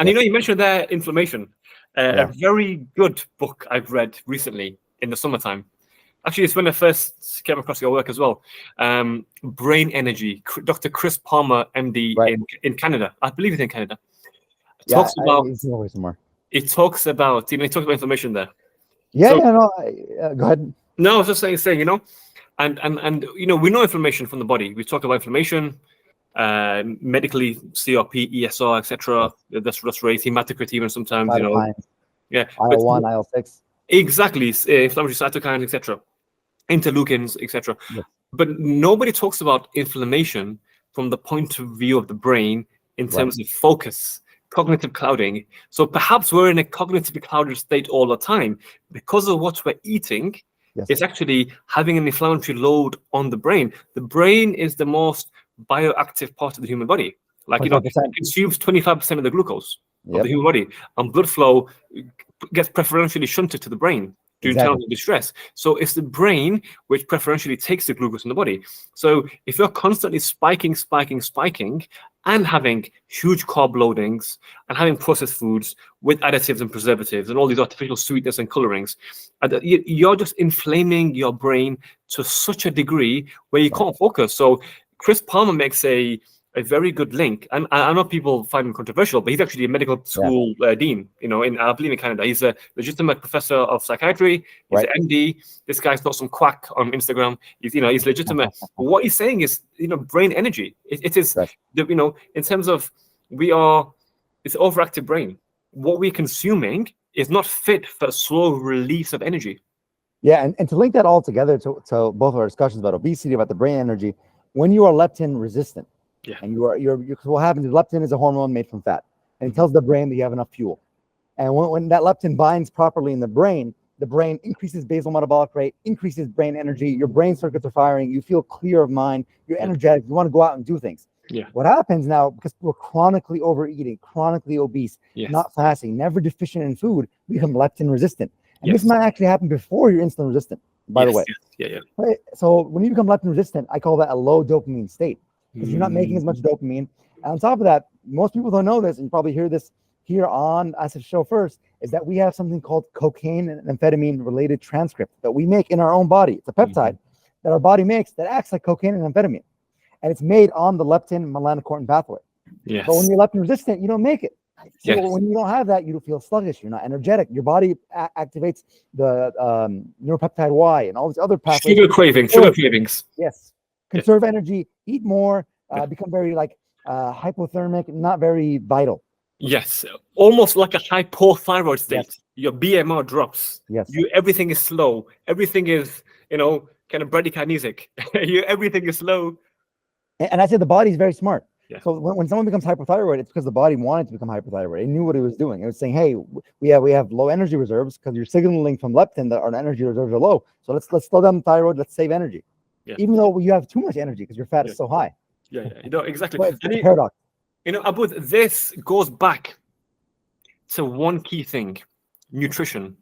And Yes. you mentioned there inflammation. Yeah. A very good book I've read recently in the summertime. Actually, it's when I first came across your work as well. Brain Energy, Dr. Chris Palmer, MD, Right. in Canada. I believe it's in Canada. Yeah, Talks about it's over somewhere. it talks about he talks about inflammation there. Yeah, So- yeah, no. Go ahead. No, I was just saying, and we know inflammation from the body. We talk about inflammation, medically, CRP, ESR, etc. That's raised hematocrit even sometimes. Cytokines, Yeah, IL-1, IL-6. exactly, inflammatory cytokines, etc. Interleukins, etc. Yes. But nobody talks about inflammation from the point of view of the brain in terms of focus, cognitive clouding. So perhaps we're in a cognitively clouded state all the time because of what we're eating. Yes. It's actually having an inflammatory load on the brain. The brain is the most bioactive part of the human body. Like, it 25%. consumes 25% of the glucose of Yep. the human body, and blood flow gets preferentially shunted to the brain during Exactly. times of distress. So it's the brain which preferentially takes the glucose in the body. So if you're constantly spiking, and having huge carb loadings and having processed foods with additives and preservatives and all these artificial sweetness and colorings, you're just inflaming your brain to such a degree where you can't focus. So Chris Palmer makes a very good link, and I know people find him controversial, but he's actually a medical school dean, I believe in Canada. He's a legitimate professor of psychiatry. He's an MD. This guy's not some quack on Instagram. He's legitimate. But what he's saying is, brain energy. It is, in terms of it's overactive brain. What we're consuming is not fit for a slow release of energy. Yeah, and to link that all together to both of our discussions about obesity, about the brain energy, when you are leptin resistant, and what happens is leptin is a hormone made from fat, and it tells the brain that you have enough fuel. And when that leptin binds properly in the brain increases basal metabolic rate, increases brain energy, your brain circuits are firing, you feel clear of mind, you're energetic, you want to go out and do things. Yeah. What happens now, because we're chronically overeating, chronically obese, not fasting, never deficient in food, we become leptin resistant. And this might actually happen before you're insulin resistant, by the way. Yeah. Right? So when you become leptin resistant, I call that a low dopamine state, because you're not making as much dopamine. And on top of that, most people don't know this, and you probably hear this here on Asif's show first, is that we have something called cocaine and amphetamine related transcript that we make in our own body. It's a peptide that our body makes that acts like cocaine and amphetamine. And it's made on the leptin melanocortin pathway. Yes. But when you're leptin resistant, you don't make it. So when you don't have that, you feel sluggish. You're not energetic. Your body activates the neuropeptide Y and all these other pathways. Sugar cravings. Yes. Conserve energy, eat more, become very hypothermic, not very vital. Yes. Almost like a hypothyroid state. Yes. Your BMR drops. Yes. Everything is slow. Everything is, kind of bradykinesic. Everyththing is slow. And I said the body's very smart. Yeah. So when someone becomes hypothyroid, it's because the body wanted to become hypothyroid. It knew what it was doing. It was saying, hey, we have low energy reserves because you're signaling from leptin that our energy reserves are low. So let's slow down the thyroid. Let's save energy. Yeah. Even though you have too much energy because your fat is so high. Yeah. Exactly. Well, it's a paradox. Abu, this goes back to one key thing: nutrition.